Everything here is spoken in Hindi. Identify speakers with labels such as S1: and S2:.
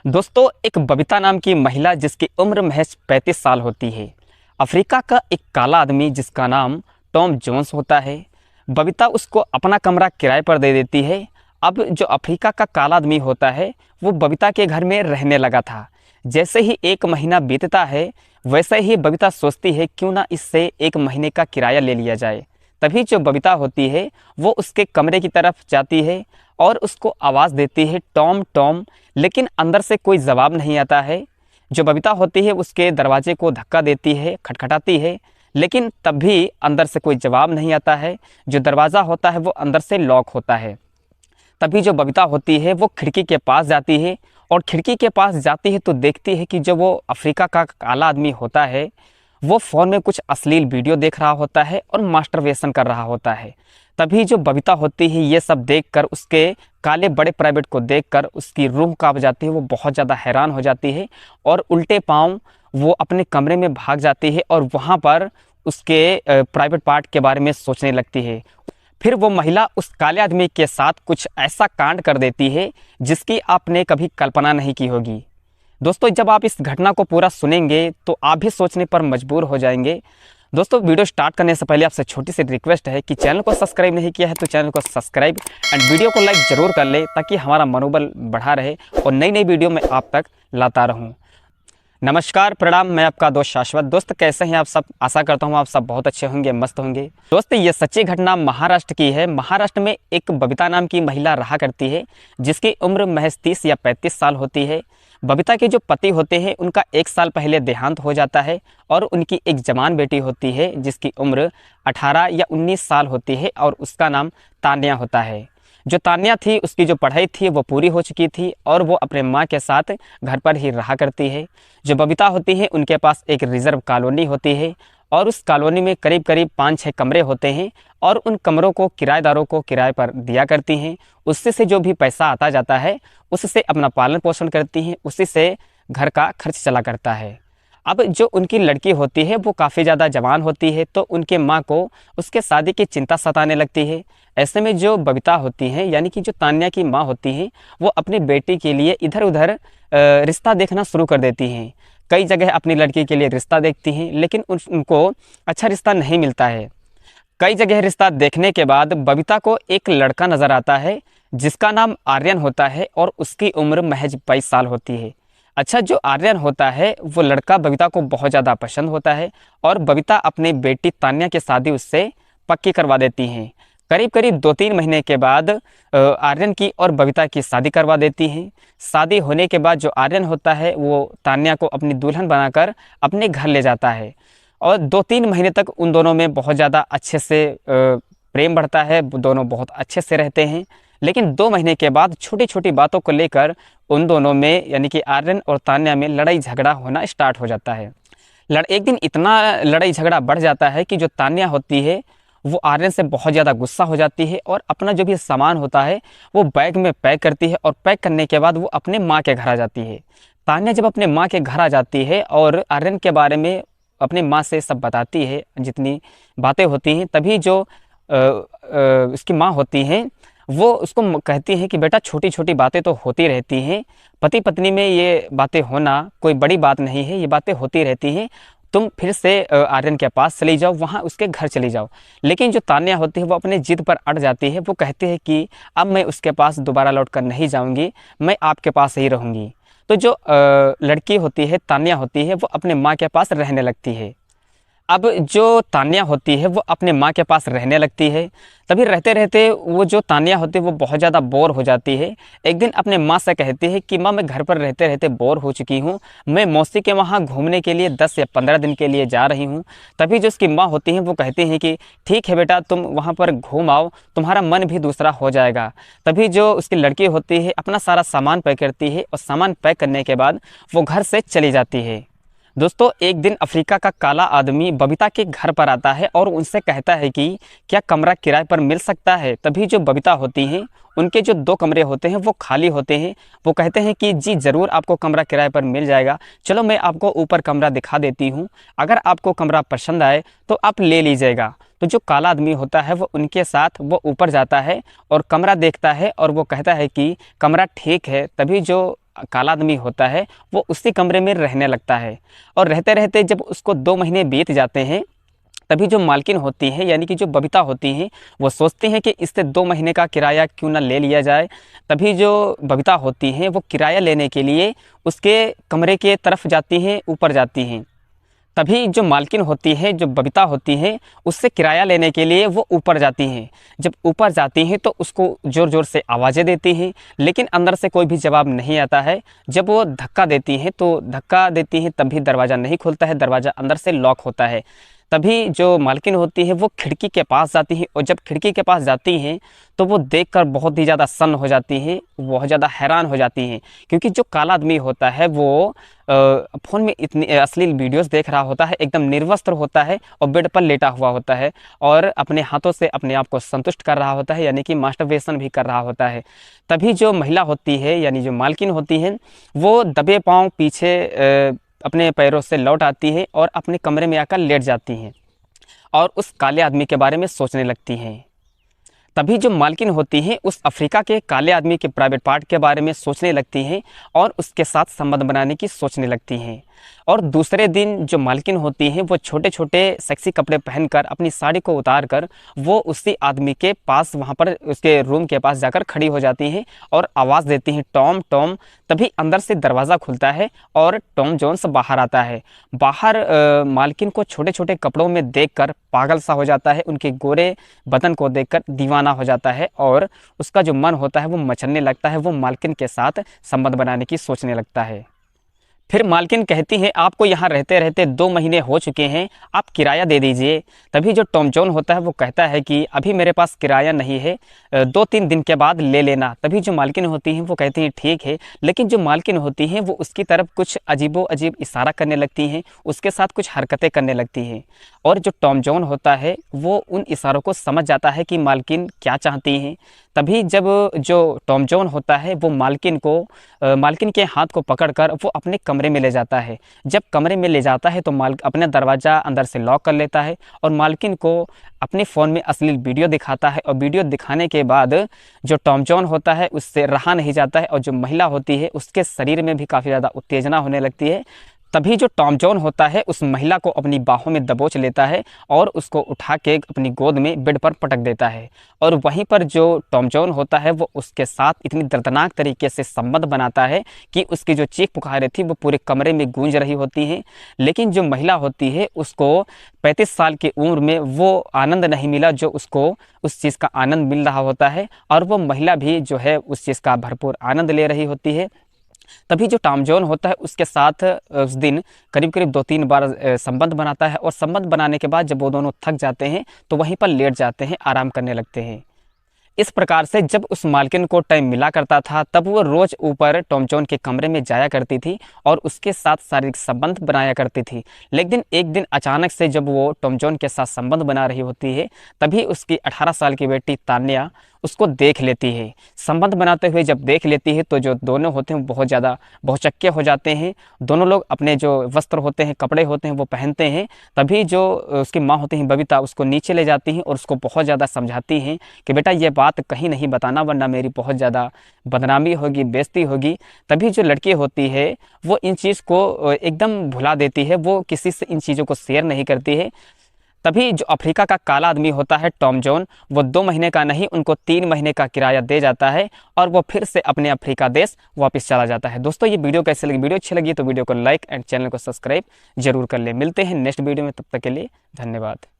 S1: दोस्तों, एक बबीता नाम की महिला जिसकी उम्र महज 35 साल होती है। अफ्रीका का एक काला आदमी जिसका नाम टॉम जोन्स होता है। बबीता उसको अपना कमरा किराए पर दे देती है। अब जो अफ्रीका का काला आदमी होता है वो बबीता के घर में रहने लगा था। जैसे ही एक महीना बीतता है वैसे ही बबीता सोचती है क्यों ना इससे एक महीने का किराया ले लिया जाए। तभी जो बबीता होती है वो उसके कमरे की तरफ जाती है और उसको आवाज़ देती है, टॉम टॉम। लेकिन अंदर से कोई जवाब नहीं आता है। जो बबीता होती है उसके दरवाजे को धक्का देती है, खटखटाती है, लेकिन तब भी अंदर से कोई जवाब नहीं आता है। जो दरवाज़ा होता है वो अंदर से लॉक होता है। तभी जो बबीता होती है वो खिड़की के पास जाती है और खिड़की के पास जाती है तो देखती है कि जो वो अफ्रीका का काला आदमी होता है वो फ़ोन में कुछ अश्लील वीडियो देख रहा होता है और मास्टरबेशन कर रहा होता है। तभी जो बबीता होती है ये सब देखकर, उसके काले बड़े प्राइवेट को देखकर उसकी रूह कांप जाती है। वो बहुत ज़्यादा हैरान हो जाती है और उल्टे पांव वो अपने कमरे में भाग जाती है और वहाँ पर उसके प्राइवेट पार्ट के बारे में सोचने लगती है। फिर वो महिला उस काले आदमी के साथ कुछ ऐसा कांड कर देती है जिसकी आपने कभी कल्पना नहीं की होगी। दोस्तों, जब आप इस घटना को पूरा सुनेंगे तो आप भी सोचने पर मजबूर हो जाएंगे। दोस्तों, वीडियो स्टार्ट करने से पहले आपसे छोटी सी रिक्वेस्ट है कि चैनल को सब्सक्राइब नहीं किया है तो चैनल को सब्सक्राइब एंड वीडियो को लाइक ज़रूर कर ले ताकि हमारा मनोबल बढ़ा रहे और नई नई वीडियो मैं आप तक लाता रहूं। नमस्कार, प्रणाम, मैं आपका दोस्त शाश्वत। दोस्त, कैसे हैं आप सब? आशा करता हूं आप सब बहुत अच्छे होंगे, मस्त होंगे। दोस्त, ये सच्ची घटना महाराष्ट्र की है। महाराष्ट्र में एक बबीता नाम की महिला रहा करती है जिसकी उम्र महज 30 या 35 साल होती है। बबीता के जो पति होते हैं उनका 1 साल पहले देहांत हो जाता है और उनकी एक जवान बेटी होती है जिसकी उम्र 18 या 19 साल होती है और उसका नाम तान्या होता है। जो तान्या थी उसकी जो पढ़ाई थी वो पूरी हो चुकी थी और वो अपने माँ के साथ घर पर ही रहा करती है। जो बबीता होती है उनके पास एक रिजर्व कॉलोनी होती है और उस कॉलोनी में करीब करीब 5-6 कमरे होते हैं और उन कमरों को किराएदारों को किराए पर दिया करती हैं। उससे से जो भी पैसा आता जाता है उससे अपना पालन पोषण करती हैं, उसी से घर का खर्च चला करता है। अब जो उनकी लड़की होती है वो काफ़ी ज़्यादा जवान होती है तो उनके माँ को उसके शादी की चिंता सताने लगती है। ऐसे में जो बबीता होती हैं यानी कि जो तान्या की माँ होती हैं वो अपनी बेटी के लिए इधर उधर रिश्ता देखना शुरू कर देती हैं। कई जगह अपनी लड़की के लिए रिश्ता देखती हैं लेकिन उनको अच्छा रिश्ता नहीं मिलता है। कई जगह रिश्ता देखने के बाद बबीता को एक लड़का नज़र आता है जिसका नाम आर्यन होता है और उसकी उम्र महज 22 साल होती है। अच्छा, जो आर्यन होता है वो लड़का बबीता को बहुत ज़्यादा पसंद होता है और बबीता अपनी बेटी तान्या की शादी उससे पक्की करवा देती हैं। करीब करीब 2-3 महीने के बाद आर्यन की और बबीता की शादी करवा देती हैं। शादी होने के बाद जो आर्यन होता है वो तान्या को अपनी दुल्हन बनाकर अपने घर ले जाता है और 2-3 महीने तक उन दोनों में बहुत ज़्यादा अच्छे से प्रेम बढ़ता है। दोनों बहुत अच्छे से रहते हैं। लेकिन 2 महीने के बाद छोटी छोटी बातों को लेकर उन दोनों में यानी कि आर्यन और तान्या में लड़ाई झगड़ा होना स्टार्ट हो जाता है। एक दिन इतना लड़ाई झगड़ा बढ़ जाता है कि जो तान्या होती है वो आर्यन से बहुत ज़्यादा गुस्सा हो जाती है और अपना जो भी सामान होता है वो बैग में पैक करती है और पैक करने के बाद वो अपने माँ के घर आ जाती है। तान्या जब अपने माँ के घर आ जाती है और आर्यन के बारे में अपने माँ से सब बताती है, जितनी बातें होती हैं, तभी जो उसकी माँ होती हैं वो उसको कहती हैं कि बेटा, छोटी छोटी बातें तो होती रहती हैं, पति पत्नी में ये बातें होना कोई बड़ी बात नहीं है, ये बातें होती रहती हैं, तुम फिर से आर्यन के पास चली जाओ, वहाँ उसके घर चली जाओ। लेकिन जो तान्या होती है वो अपने जिद पर अड़ जाती है। वो कहती है कि अब मैं उसके पास दोबारा लौट कर नहीं जाऊँगी, मैं आपके पास ही रहूँगी। तो जो लड़की होती है, तान्या होती है, वो अपने माँ के पास रहने लगती है। अब जो तान्या होती है वो अपने माँ के पास रहने लगती है। तभी रहते रहते वो जो तान्या होती है वो बहुत ज़्यादा बोर हो जाती है। एक दिन अपने माँ से कहती है कि माँ, मैं घर पर रहते रहते बोर हो चुकी हूँ, मैं मौसी के वहाँ घूमने के लिए 10 या 15 दिन के लिए जा रही हूँ। तभी जो उसकी माँ होती हैं वो कहती हैं कि ठीक है बेटा, तुम वहाँ पर घूम आओ, तुम्हारा मन भी दूसरा हो जाएगा। तभी जो उसकी लड़की होती है अपना सारा सामान पैक करती है और सामान पैक करने के बाद वो घर से चली जाती है। दोस्तों, एक दिन अफ्रीका का काला आदमी बबीता के घर पर आता है और उनसे कहता है कि क्या कमरा किराए पर मिल सकता है। तभी जो बबीता होती हैं उनके जो 2 कमरे होते हैं वो खाली होते हैं। वो कहते हैं कि जी ज़रूर, आपको कमरा किराए पर मिल जाएगा, चलो मैं आपको ऊपर कमरा दिखा देती हूँ, अगर आपको कमरा पसंद आए तो आप ले लीजिएगा। तो जो काला आदमी होता है वो उनके साथ वो ऊपर जाता है और कमरा देखता है और वो कहता है कि कमरा ठीक है। तभी जो काला आदमी होता है वो उसी कमरे में रहने लगता है। और रहते रहते जब उसको 2 महीने बीत जाते हैं, तभी जो मालकिन होती हैं यानी कि जो बबीता होती हैं वो सोचती हैं कि इससे 2 महीने का किराया क्यों ना ले लिया जाए। तभी जो बबीता होती हैं वो किराया लेने के लिए उसके कमरे के तरफ जाती हैं, ऊपर जाती हैं। तभी जो मालकिन होती है, जो बबीता होती है, उससे किराया लेने के लिए वो ऊपर जाती हैं। जब ऊपर जाती हैं तो उसको ज़ोर ज़ोर से आवाज़ें देती हैं, लेकिन अंदर से कोई भी जवाब नहीं आता है। जब वो धक्का देती हैं तो धक्का देती हैं तब भी दरवाज़ा नहीं खुलता है, दरवाज़ा अंदर से लॉक होता है। तभी जो मालकिन होती है वो खिड़की के पास जाती हैं, और जब खिड़की के पास जाती हैं तो वो देखकर बहुत ही ज़्यादा सन्न हो जाती हैं, बहुत ज़्यादा हैरान हो जाती हैं। क्योंकि जो काला आदमी होता है वो फ़ोन में इतनी अश्लील वीडियोस देख रहा होता है, एकदम निर्वस्त्र होता है और बेड पर लेटा हुआ होता है, और अपने हाथों से अपने आप को संतुष्ट कर रहा होता है, यानी कि मास्टरबेशन भी कर रहा होता है। तभी जो महिला होती है यानी जो मालकिन होती है वो दबे पाँव पीछे अपने पैरों से लौट आती है और अपने कमरे में आकर लेट जाती हैं और उस काले आदमी के बारे में सोचने लगती हैं। तभी जो मालकिन होती हैं उस अफ्रीका के काले आदमी के प्राइवेट पार्ट के बारे में सोचने लगती हैं और उसके साथ संबंध बनाने की सोचने लगती हैं। और दूसरे दिन जो मालकिन होती हैं वो छोटे छोटे सेक्सी कपड़े पहनकर अपनी साड़ी को उतार कर वो उसी आदमी के पास वहाँ पर उसके रूम के पास जाकर खड़ी हो जाती हैं और आवाज़ देती हैं, टॉम टॉम। तभी अंदर से दरवाज़ा खुलता है और टॉम जोन्स बाहर आता है। बाहर मालकिन को छोटे छोटे कपड़ों में देखकर पागल सा हो जाता है, उनके गोरे बदन को देखकर दीवाना हो जाता है और उसका जो मन होता है वो मचलने लगता है। वो मालकिन के साथ संबंध बनाने की सोचने लगता है। फिर मालकिन कहती है, आपको यहाँ रहते रहते 2 महीने हो चुके हैं, आप किराया दे दीजिए। तभी जो टॉम जॉन होता है वो कहता है कि अभी मेरे पास किराया नहीं है, 2-3 दिन के बाद ले लेना। तभी जो मालकिन होती हैं वो कहती हैं ठीक है, लेकिन जो मालकिन होती हैं वो उसकी तरफ कुछ अजीबो अजीब इशारा करने लगती हैं, उसके साथ कुछ हरकतें करने लगती हैं। और जो टॉम जॉन होता है वो उन इशारों को समझ जाता है कि मालकिन क्या चाहती हैं। तभी जब जो टॉम जॉन होता है वो मालकिन के हाथ को पकड़कर वो अपने कमरे में ले जाता है। जब कमरे में ले जाता है तो अपना दरवाज़ा अंदर से लॉक कर लेता है और मालकिन को अपने फ़ोन में अश्लील वीडियो दिखाता है। और वीडियो दिखाने के बाद जो टॉम जॉन होता है उससे रहा नहीं जाता है और जो महिला होती है उसके शरीर में भी काफ़ी ज़्यादा उत्तेजना होने लगती है। तभी जो टॉम जॉन होता है उस महिला को अपनी बाहों में दबोच लेता है और उसको उठा के अपनी गोद में बेड पर पटक देता है। और वहीं पर जो टॉम जॉन होता है वो उसके साथ इतनी दर्दनाक तरीके से संबंध बनाता है कि उसकी जो चीख पुकारें थी वो पूरे कमरे में गूंज रही होती हैं। लेकिन जो महिला होती है उसको 35 साल की उम्र में वो आनंद नहीं मिला जो उसको उस चीज़ का आनंद मिल रहा होता है, और वो महिला भी जो है उस चीज़ का भरपूर आनंद ले रही होती है। तभी जो टॉम जॉन होता है उसके साथ उस दिन करीब करीब 2-3 बार संबंध बनाता है, और संबंध बनाने के बाद जब वो दोनों थक जाते हैं तो वहीं पर लेट जाते हैं, आराम करने लगते हैं। इस प्रकार से जब उस मालकिन को टाइम मिला करता था तब वो रोज़ ऊपर टॉम जॉन के कमरे में जाया करती थी और उसके साथ शारीरिक संबंध बनाया करती थी। लेकिन एक दिन अचानक से जब वो टॉम जॉन के साथ संबंध बना रही होती है तभी उसकी 18 साल की बेटी तान्या उसको देख लेती है। संबंध बनाते हुए जब देख लेती है तो जो दोनों होते हैं वो बहुत ज़्यादा बहुचक्के हो जाते हैं। दोनों लोग अपने जो वस्त्र होते हैं, कपड़े होते हैं वो पहनते हैं। तभी जो उसकी माँ होती हैं बबीता उसको नीचे ले जाती हैं और उसको बहुत ज़्यादा समझाती हैं कि बेटा ये बात कहीं नहीं बताना वरना मेरी बहुत ज़्यादा बदनामी होगी, बेइज्जती होगी। तभी जो लड़की होती है वो इन चीज़ को एकदम भुला देती है, वो किसी से इन चीज़ों को शेयर नहीं करती है। तभी जो अफ्रीका का काला आदमी होता है टॉम जॉन वो 2 महीने का नहीं उनको 3 महीने का किराया दे जाता है और वो फिर से अपने अफ्रीका देश वापस चला जाता है। दोस्तों ये वीडियो कैसे लगी? वीडियो अच्छी लगी तो वीडियो को लाइक एंड चैनल को सब्सक्राइब जरूर कर ले। मिलते हैं नेक्स्ट वीडियो में, तब तक के लिए धन्यवाद।